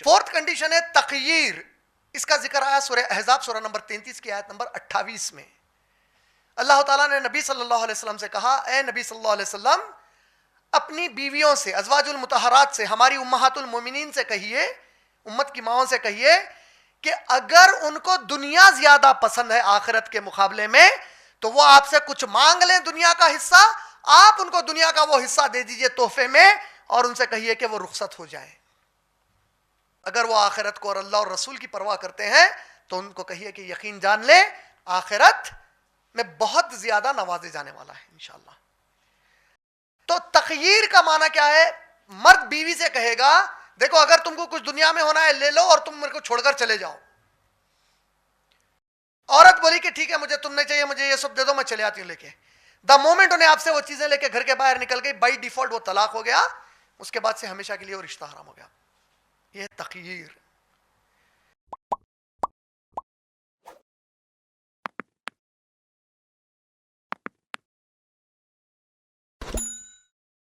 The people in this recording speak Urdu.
فورتھ کنڈیشن ہے تخیر. اس کا ذکر آیا سورہ احزاب سورہ نمبر 33 کی آیت نمبر 28 میں. اللہ تعالیٰ نے نبی صلی اللہ علیہ وسلم سے کہا, اے نبی صلی اللہ علیہ وسلم اپنی بیویوں سے, ازواج المطہرات سے, ہماری امہات المومنین سے کہیے, امت کی ماؤں سے کہیے کہ اگر ان کو دنیا زیادہ پسند ہے آخرت کے مقابلے میں تو وہ آپ سے کچھ مانگ لیں دنیا کا حصہ, آپ ان کو دنیا کا وہ حصہ دے دیجئے تحفے میں, اور ان سے کہیے کہ وہ رخصت ہو جائیں. اگر وہ آخرت کو اور اللہ اور رسول کی پرواہ کرتے ہیں تو ان کو کہیے کہ یقین جان لیں آخرت میں بہت زیادہ نوازے جانے والا ہے انشاءاللہ. تو تخیر کا معنی کیا ہے؟ مرد بیوی سے کہے گا دیکھو اگر تم کو کچھ دنیا میں ہونا ہے لے لو اور تم میرے کو چھوڑ کر چلے جاؤ. عورت بولی کہ ٹھیک ہے مجھے تم نے چاہیے, مجھے یہ سب دے دو, میں چلے آتی ہوں لے کے. دا مومنٹ انہیں آپ سے وہ چیزیں لے کے گھر کے باہر نکل گئی, بائی ڈیفالٹ وہ طلاق ہو گیا, اس کے بعد سے ہمیشہ کے لیے وہ رشتہ حرام ہو گیا. یہ تخیر.